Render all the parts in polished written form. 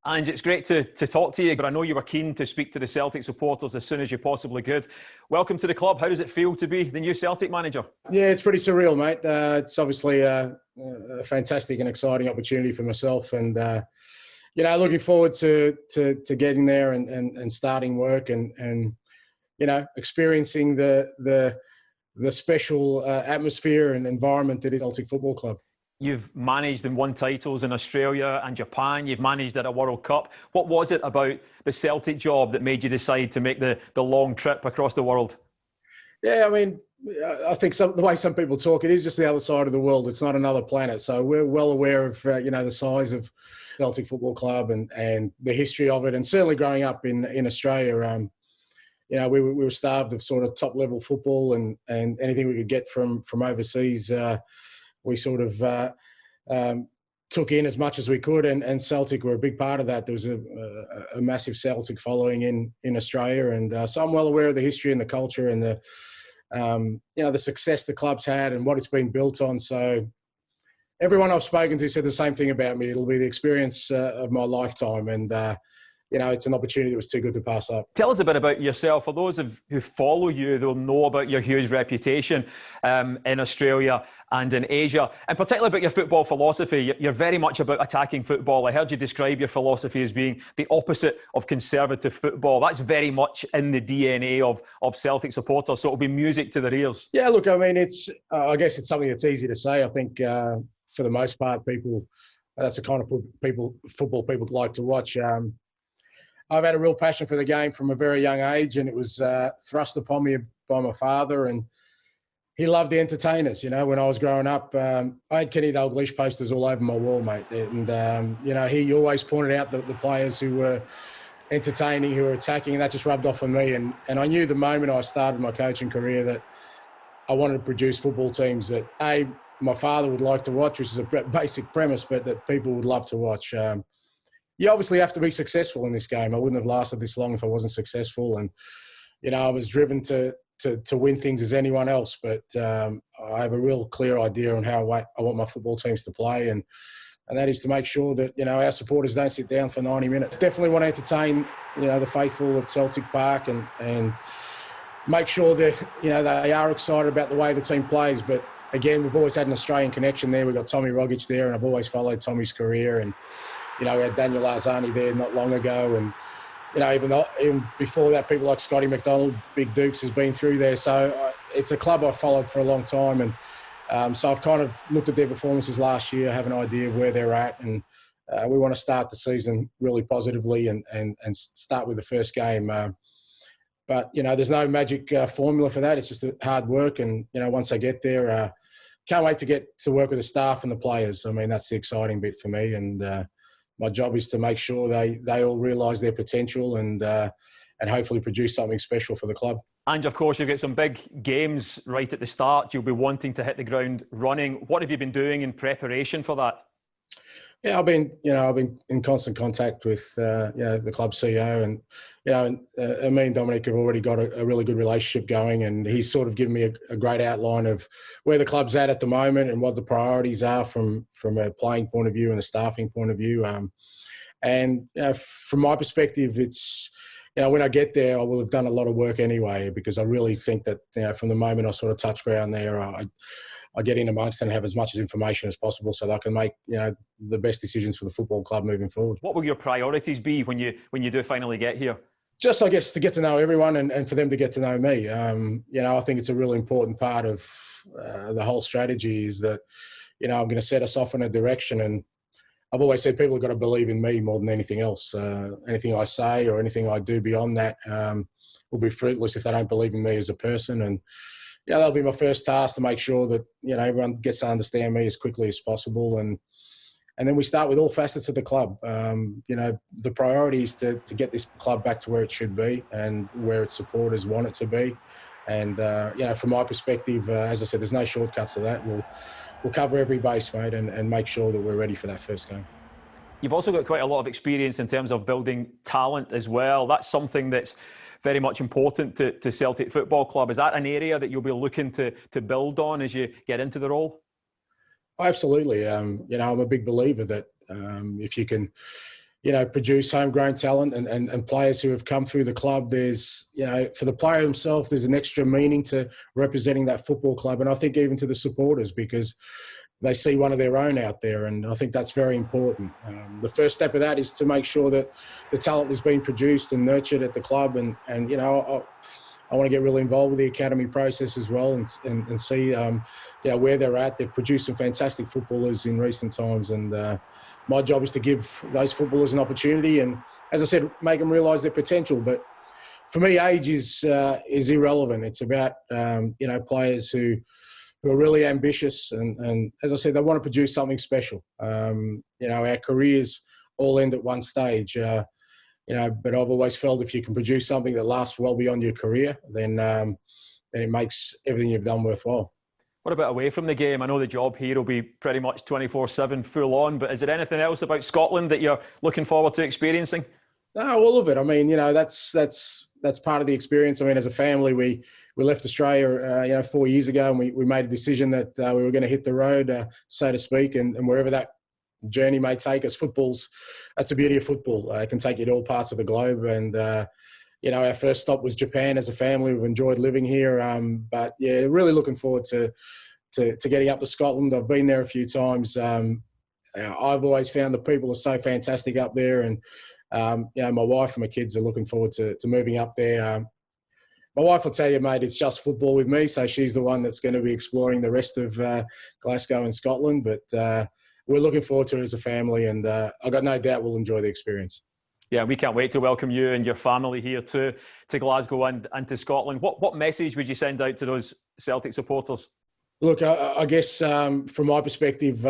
Ange, it's great to talk to you, but I know you were keen to speak to the Celtic supporters as soon as you possibly could. Welcome to the club. How does it feel to be the new Celtic manager? Yeah, it's pretty surreal, mate. It's obviously a fantastic and exciting opportunity for myself, and looking forward to getting there and starting work and experiencing the special atmosphere and environment that is Celtic Football Club. You've managed and won titles in Australia and Japan. You've managed at a World Cup. What was it about the Celtic job that made you decide to make the long trip across the world? Yeah, I mean, I think the way some people talk, it is just the other side of the world. It's not another planet. So we're well aware of, the size of Celtic Football Club and the history of it. And certainly growing up in Australia, we were starved of sort of top-level football and anything we could get from overseas. We sort of took in as much as we could, and Celtic were a big part of that. There was a massive Celtic following in Australia, and so I'm well aware of the history and the culture and the success the club's had and what it's been built on. So everyone I've spoken to said the same thing about me. It'll be the experience of my lifetime, and it's an opportunity that was too good to pass up. Tell us a bit about yourself. For those who follow you, they'll know about your huge reputation in Australia and in Asia, and particularly about your football philosophy. You're very much about attacking football. I heard you describe your philosophy as being the opposite of conservative football. That's very much in the DNA of Celtic supporters, so it'll be music to their ears. Yeah, look, I mean, I guess it's something that's easy to say. I think for the most part, that's the kind of football people like to watch. I've had a real passion for the game from a very young age, and it was thrust upon me by my father, and he loved the entertainers. When I was growing up, I had Kenny Dalglish posters all over my wall, mate. And, he always pointed out the players who were entertaining, who were attacking, and that just rubbed off on me. And I knew the moment I started my coaching career that I wanted to produce football teams that, my father would like to watch, which is a basic premise, but that people would love to watch. You obviously have to be successful in this game. I wouldn't have lasted this long if I wasn't successful. And, I was driven to win things as anyone else. But I have a real clear idea on how I want my football teams to play. And that is to make sure that, our supporters don't sit down for 90 minutes. Definitely want to entertain, the faithful at Celtic Park and make sure that, they are excited about the way the team plays. But, again, we've always had an Australian connection there. We've got Tommy Rogic there, and I've always followed Tommy's career. And we had Daniel Arzani there not long ago, and even before that, people like Scotty McDonald, Big Dukes has been through there. So it's a club I've followed for a long time, and so I've kind of looked at their performances last year, have an idea of where they're at, and we want to start the season really positively and start with the first game. But there's no magic formula for that. It's just hard work, and once I get there, can't wait to get to work with the staff and the players. I mean, that's the exciting bit for me, and my job is to make sure they all realise their potential and hopefully produce something special for the club. And of course, you've got some big games right at the start. You'll be wanting to hit the ground running. What have you been doing in preparation for that? Yeah, I've been in constant contact with the club CEO, and me and Dominic have already got a really good relationship going, and he's sort of given me a great outline of where the club's at the moment and what the priorities are from a playing point of view and a staffing point of view. And from my perspective, it's when I get there, I will have done a lot of work anyway, because I really think that from the moment I sort of touch ground there, I get in amongst and have as much information as possible so that I can make the best decisions for the football club moving forward. What will your priorities be when you do finally get here? Just, I guess, to get to know everyone and for them to get to know me. I think it's a really important part of the whole strategy is that I'm going to set us off in a direction, and I've always said people have got to believe in me more than anything else. Anything I say or anything I do beyond that will be fruitless if they don't believe in me as a person. And that'll be my first task, to make sure that everyone gets to understand me as quickly as possible, and then we start with all facets of the club. The priority is to get this club back to where it should be and where its supporters want it to be. And from my perspective, as I said, there's no shortcuts to that. We'll cover every base, mate, and make sure that we're ready for that first game. You've also got quite a lot of experience in terms of building talent as well. That's something that's very much important to Celtic Football Club. Is that an area that you'll be looking to build on as you get into the role? Absolutely. You know, I'm a big believer that if you can, you know, produce homegrown talent and players who have come through the club, there's, you know, for the player himself, there's an extra meaning to representing that football club. And I think even to the supporters, because they see one of their own out there. And I think that's very important. The first step of that is to make sure that the talent is being produced and nurtured at the club. And you know, I want to get really involved with the academy process as well and see, you know, where they're at. They've produced some fantastic footballers in recent times. And my job is to give those footballers an opportunity and, as I said, make them realise their potential. But for me, age is irrelevant. It's about, you know, players who are really ambitious and, as I said, they want to produce something special. You know, our careers all end at one stage. You know, but I've always felt if you can produce something that lasts well beyond your career, then it makes everything you've done worthwhile. What about away from the game? I know the job here will be pretty much 24/7 full on, but is there anything else about Scotland that you're looking forward to experiencing? No, all of it. I mean, you know, that's part of the experience. I mean, as a family, we left Australia, you know, 4 years ago, and we made a decision that we were going to hit the road, so to speak, and wherever that journey may take us. That's the beauty of football. It can take you to all parts of the globe. And, you know, our first stop was Japan as a family. We've enjoyed living here. But, yeah, really looking forward to getting up to Scotland. I've been there a few times. I've always found the people are so fantastic up there. And, you know, my wife and my kids are looking forward to moving up there. My wife will tell you, mate, it's just football with me. So she's the one that's going to be exploring the rest of Glasgow and Scotland. But we're looking forward to it as a family, and I've got no doubt we'll enjoy the experience. Yeah, we can't wait to welcome you and your family here to Glasgow and to Scotland. What message would you send out to those Celtic supporters? Look, I guess from my perspective,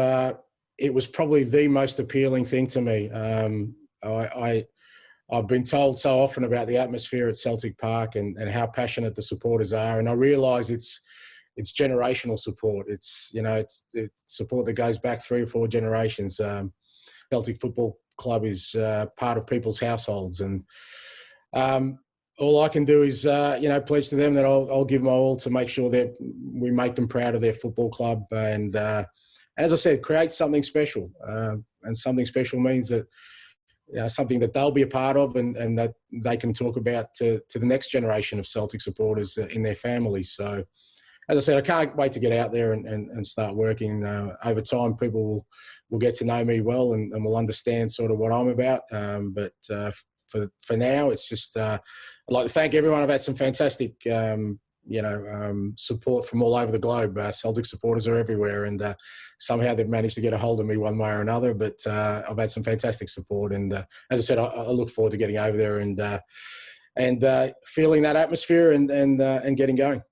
it was probably the most appealing thing to me. I've been told so often about the atmosphere at Celtic Park and how passionate the supporters are, and I realise it's generational support. It's, you know, it's support that goes back 3 or 4 generations. Celtic Football Club is part of people's households, and all I can do is, you know, pledge to them that I'll give my all to make sure that we make them proud of their football club, and as I said, create something special. And something special means that, you know, something that they'll be a part of and that they can talk about to the next generation of Celtic supporters in their families. So, as I said, I can't wait to get out there and start working. Over time, people will get to know me well and will understand sort of what I'm about. But for now, it's just I'd like to thank everyone. I've had some fantastic, you know, support from all over the globe. Celtic supporters are everywhere, and somehow they've managed to get a hold of me one way or another. But I've had some fantastic support, and as I said, I look forward to getting over there and feeling that atmosphere and getting going.